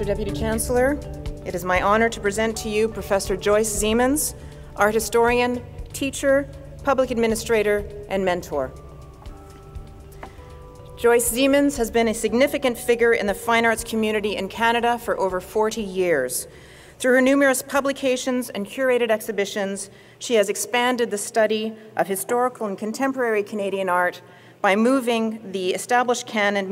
Mr. Deputy Chancellor, it is my honor to present to you Professor Joyce Zemans, art historian, teacher, public administrator, and mentor. Joyce Zemans has been a significant figure in the fine arts community in Canada for over 40 years. Through her numerous publications and curated exhibitions, she has expanded the study of historical and contemporary Canadian art by moving beyond the established canon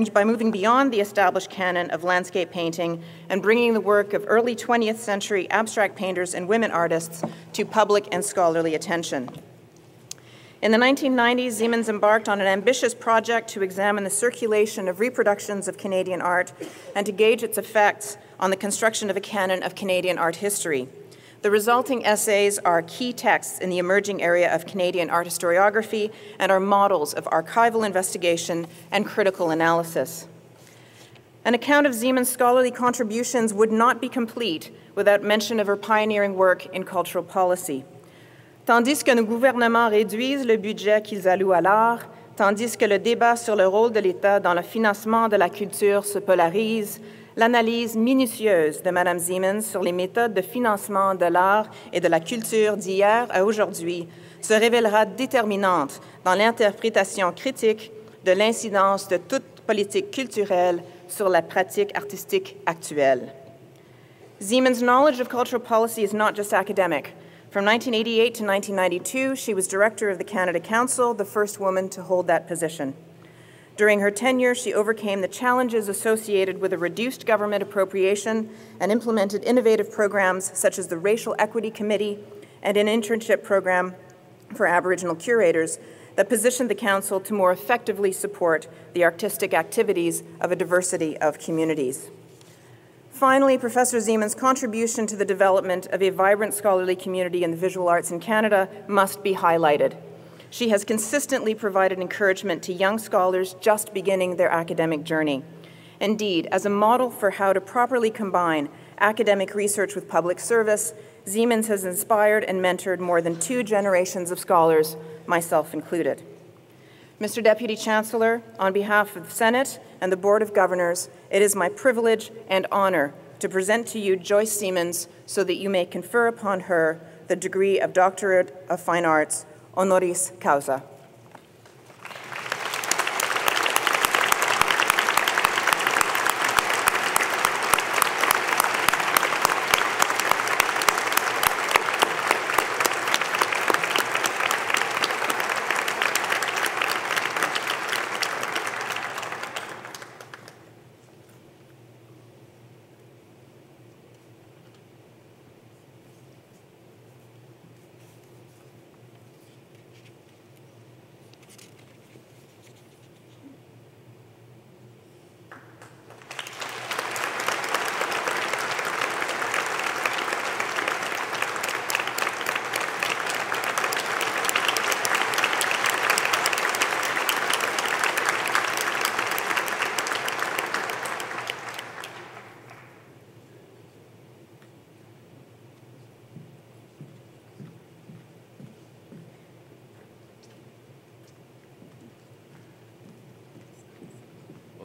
of landscape painting and bringing the work of early 20th century abstract painters and women artists to public and scholarly attention. In the 1990s, Zemans embarked on an ambitious project to examine the circulation of reproductions of Canadian art and to gauge its effects on the construction of a canon of Canadian art history. The resulting essays are key texts in the emerging area of Canadian art historiography and are models of archival investigation and critical analysis. An account of Zemans' scholarly contributions would not be complete without mention of her pioneering work in cultural policy. Tandis que nos gouvernements réduisent le budget qu'ils allouent à l'art, tandis que le débat sur le rôle de l'État dans le financement de la culture se polarise, l'analyse minutieuse de Mme Zemans sur les méthodes de financement de l'art et de la culture d'hier à aujourd'hui se révélera déterminante dans l'interprétation critique de l'incidence de toute politique culturelle sur la pratique artistique actuelle. Zemans' knowledge of cultural policy is not just academic. From 1988 to 1992, she was director of the Canada Council, the first woman to hold that position. During her tenure, she overcame the challenges associated with a reduced government appropriation and implemented innovative programs such as the Racial Equity Committee and an internship program for Aboriginal curators that positioned the Council to more effectively support the artistic activities of a diversity of communities. Finally, Professor Zemans' contribution to the development of a vibrant scholarly community in the visual arts in Canada must be highlighted. She has consistently provided encouragement to young scholars just beginning their academic journey. Indeed, as a model for how to properly combine academic research with public service, Zemans has inspired and mentored more than 2 generations of scholars, myself included. Mr. Deputy Chancellor, on behalf of the Senate and the Board of Governors, it is my privilege and honor to present to you Joyce Zemans so that you may confer upon her the degree of Doctorate of Fine Arts, honoris causa.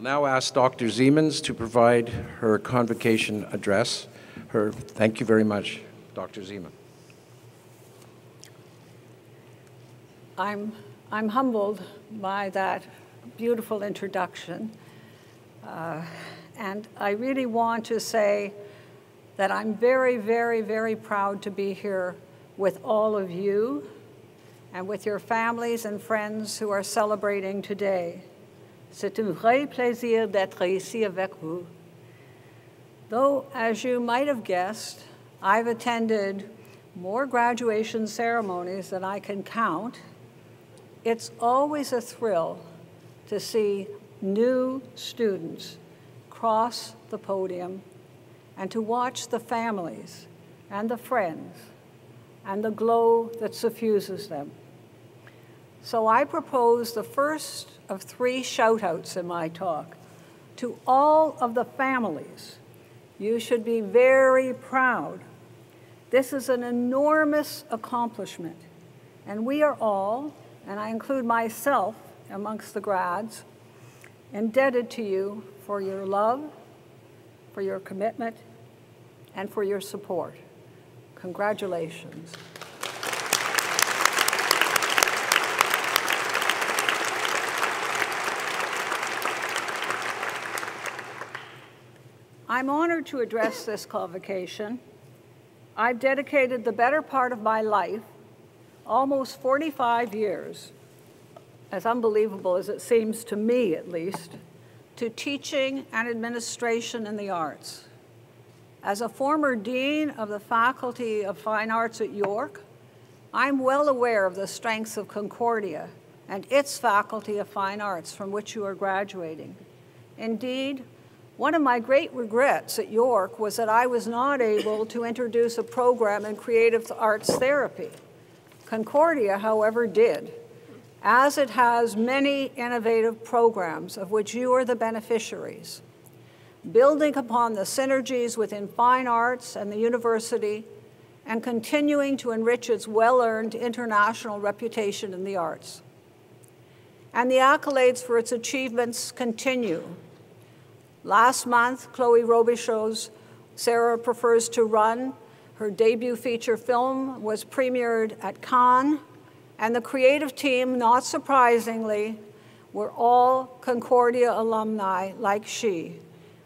Now ask Dr. Zemans to provide her convocation address. Thank you very much, Dr. Zemans. I'm humbled by that beautiful introduction. And I really want to say that I'm very, very, very proud to be here with all of you and with your families and friends who are celebrating today. C'est un vrai plaisir d'être ici avec vous. Though, as you might have guessed, I've attended more graduation ceremonies than I can count, it's always a thrill to see new students cross the podium and to watch the families and the friends and the glow that suffuses them. So I propose the first of 3 shout-outs in my talk. To all of the families, you should be very proud. This is an enormous accomplishment, and we are all, and I include myself amongst the grads, indebted to you for your love, for your commitment, and for your support. Congratulations. I'm honored to address this convocation. I've dedicated the better part of my life, almost 45 years, as unbelievable as it seems to me at least, to teaching and administration in the arts. As a former dean of the Faculty of Fine Arts at York, I'm well aware of the strengths of Concordia and its Faculty of Fine Arts from which you are graduating. Indeed, one of my great regrets at York was that I was not able to introduce a program in creative arts therapy. Concordia, however, did, as it has many innovative programs of which you are the beneficiaries. Building upon the synergies within fine arts and the university, and continuing to enrich its well-earned international reputation in the arts. And the accolades for its achievements continue. Last month, Chloe Robichaud's Sarah Prefers to Run, her debut feature film, was premiered at Cannes, and the creative team, not surprisingly, were all Concordia alumni like she,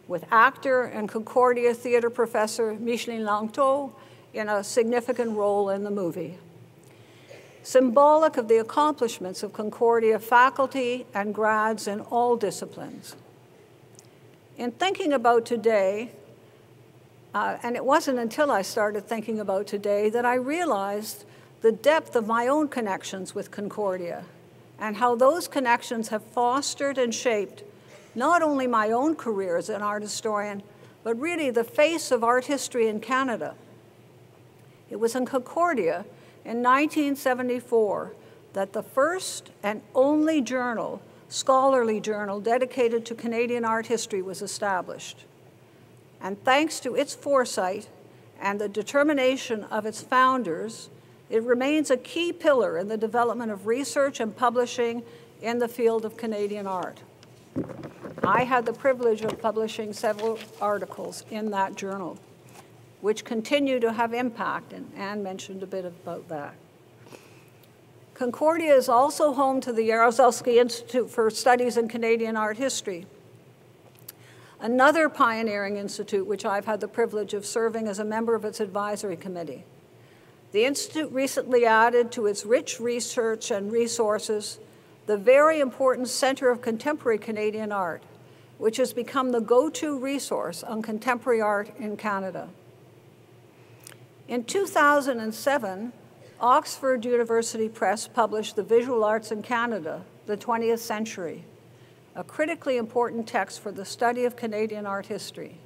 with actor and Concordia theater professor Micheline Langto in a significant role in the movie. Symbolic of the accomplishments of Concordia faculty and grads in all disciplines. In thinking about today, and it wasn't until I started thinking about today that I realized the depth of my own connections with Concordia and how those connections have fostered and shaped not only my own career as an art historian, but really the face of art history in Canada. It was in Concordia in 1974 that the first and only journal, scholarly journal dedicated to Canadian art history was established. And thanks to its foresight and the determination of its founders, it remains a key pillar in the development of research and publishing in the field of Canadian art. I had the privilege of publishing several articles in that journal, which continue to have impact, and Anne mentioned a bit about that. Concordia is also home to the Jarislowsky Institute for Studies in Canadian Art History, another pioneering institute which I've had the privilege of serving as a member of its advisory committee. The institute recently added to its rich research and resources the very important Center of Contemporary Canadian Art, which has become the go-to resource on contemporary art in Canada. In 2007, Oxford University Press published The Visual Arts in Canada, the 20th Century, a critically important text for the study of Canadian art history.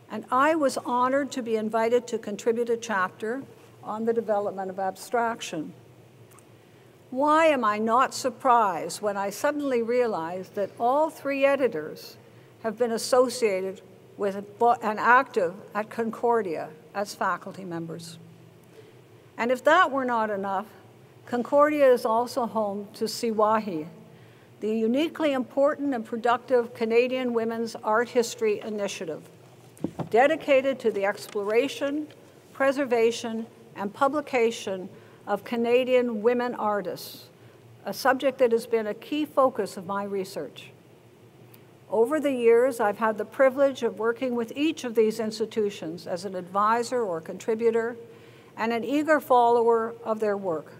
And I was honored to be invited to contribute a chapter on the development of abstraction. Why am I not surprised when I suddenly realized that all three editors have been associated with and active at Concordia as faculty members? And if that were not enough, Concordia is also home to Siwahi, the uniquely important and productive Canadian Women's Art History Initiative, dedicated to the exploration, preservation, and publication of Canadian women artists, a subject that has been a key focus of my research. Over the years, I've had the privilege of working with each of these institutions as an advisor or contributor and an eager follower of their work.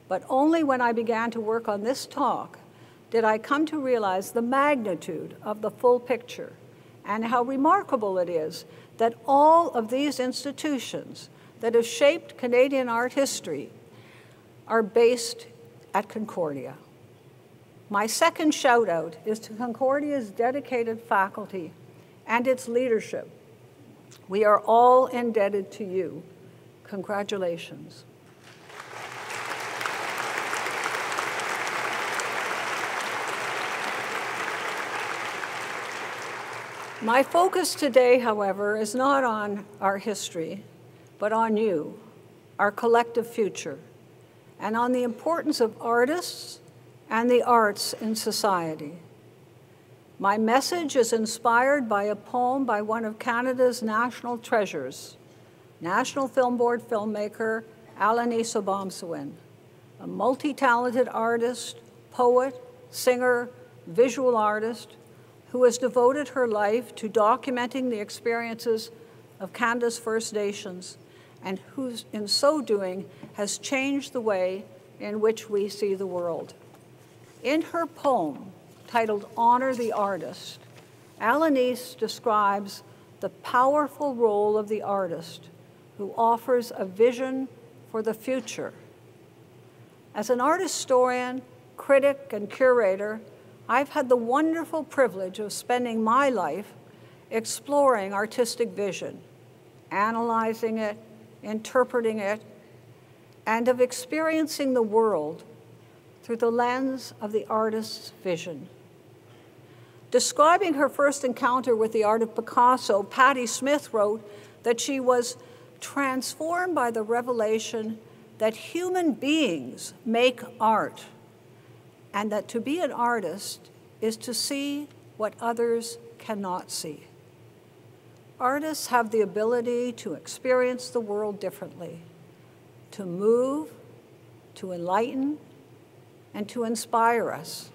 But only when I began to work on this talk did I come to realize the magnitude of the full picture and how remarkable it is that all of these institutions that have shaped Canadian art history are based at Concordia. My second shout out is to Concordia's dedicated faculty and its leadership. We are all indebted to you. Congratulations. My focus today, however, is not on our history, but on you, our collective future, and on the importance of artists and the arts in society. My message is inspired by a poem by one of Canada's national treasures, National Film Board filmmaker Alanis Obomsawin, a multi-talented artist, poet, singer, visual artist who has devoted her life to documenting the experiences of Canada's First Nations and who, in so doing, has changed the way in which we see the world. In her poem, titled Honor the Artist, Alanis describes the powerful role of the artist who offers a vision for the future. As an art historian, critic, and curator, I've had the wonderful privilege of spending my life exploring artistic vision, analyzing it, interpreting it, and of experiencing the world through the lens of the artist's vision. Describing her first encounter with the art of Picasso, Patti Smith wrote that she was transformed by the revelation that human beings make art, and that to be an artist is to see what others cannot see. Artists have the ability to experience the world differently, to move, to enlighten, and to inspire us.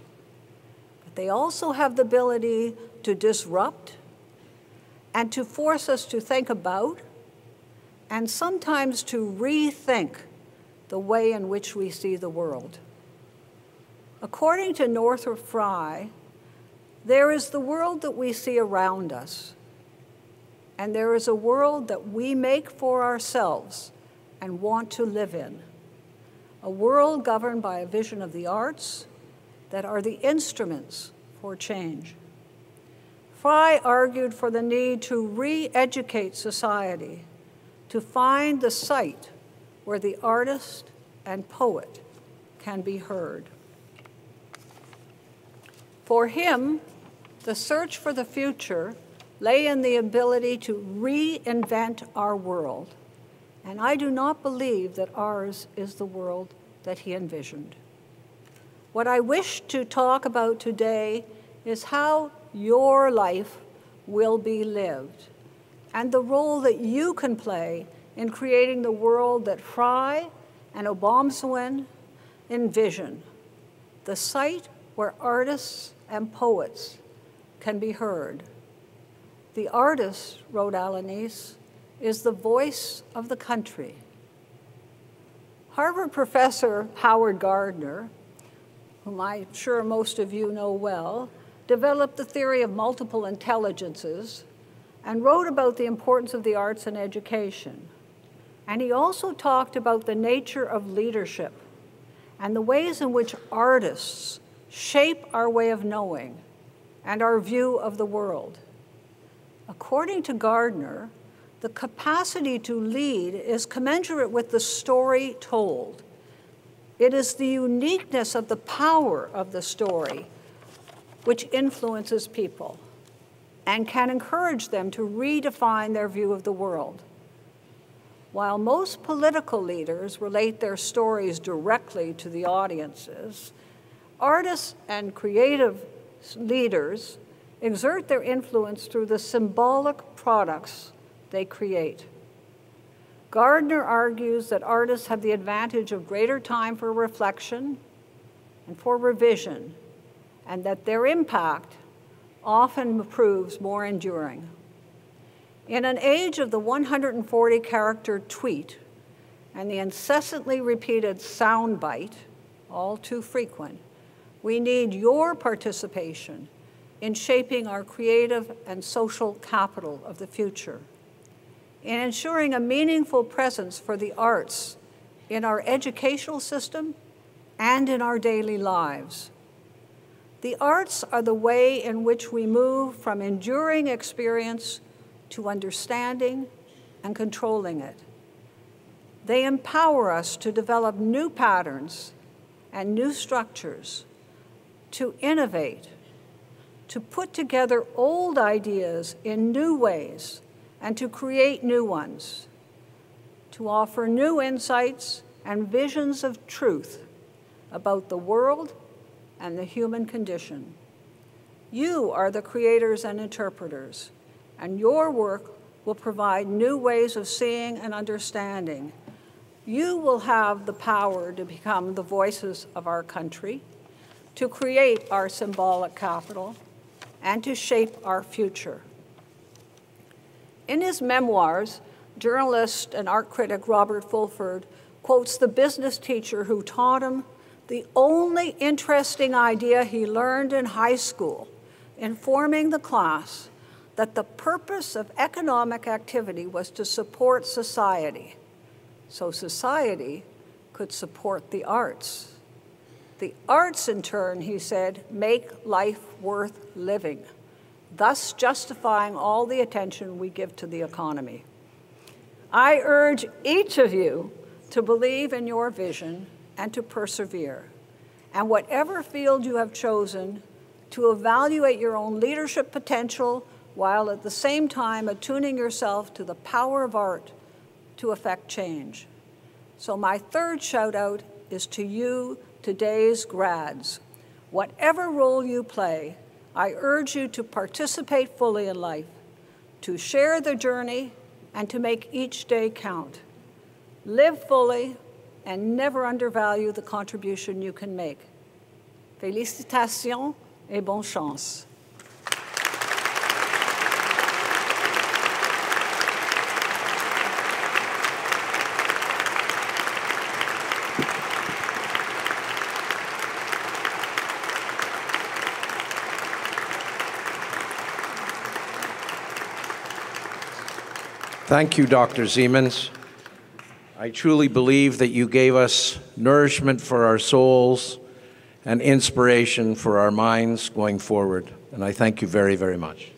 But they also have the ability to disrupt and to force us to think about and sometimes to rethink the way in which we see the world. According to Northrop Frye, there is the world that we see around us, and there is a world that we make for ourselves and want to live in, a world governed by a vision of the arts that are the instruments for change. Frye argued for the need to re-educate society, to find the site where the artist and poet can be heard. For him, the search for the future lay in the ability to reinvent our world, and I do not believe that ours is the world that he envisioned. What I wish to talk about today is how your life will be lived, and the role that you can play in creating the world that Frye and Obomsawin envision, the site where artists and poets can be heard. The artist, wrote Alanis, is the voice of the country. Harvard professor Howard Gardner, whom I'm sure most of you know well, developed the theory of multiple intelligences and wrote about the importance of the arts in education. And he also talked about the nature of leadership and the ways in which artists shape our way of knowing and our view of the world. According to Gardner, the capacity to lead is commensurate with the story told. It is the uniqueness of the power of the story which influences people and can encourage them to redefine their view of the world. While most political leaders relate their stories directly to the audiences, artists and creative leaders exert their influence through the symbolic products they create. Gardner argues that artists have the advantage of greater time for reflection and for revision, and that their impact often proves more enduring. In an age of the 140-character tweet and the incessantly repeated soundbite, all too frequent, we need your participation in shaping our creative and social capital of the future, in ensuring a meaningful presence for the arts in our educational system and in our daily lives. The arts are the way in which we move from enduring experience to understanding and controlling it. They empower us to develop new patterns and new structures, to innovate, to put together old ideas in new ways, and to create new ones, to offer new insights and visions of truth about the world and the human condition. You are the creators and interpreters, and your work will provide new ways of seeing and understanding. You will have the power to become the voices of our country, to create our symbolic capital, and to shape our future. In his memoirs, journalist and art critic Robert Fulford quotes the business teacher who taught him the only interesting idea he learned in high school, informing the class that the purpose of economic activity was to support society, so society could support the arts. The arts, in turn, he said, make life worth living, thus justifying all the attention we give to the economy. I urge each of you to believe in your vision and to persevere, and whatever field you have chosen, to evaluate your own leadership potential while at the same time attuning yourself to the power of art to effect change. So my third shout out is to you, today's grads. Whatever role you play, I urge you to participate fully in life, to share the journey, and to make each day count. Live fully and never undervalue the contribution you can make. Félicitations et bonne chance. Thank you, Dr. Zemans. I truly believe that you gave us nourishment for our souls and inspiration for our minds going forward, and I thank you very, very much.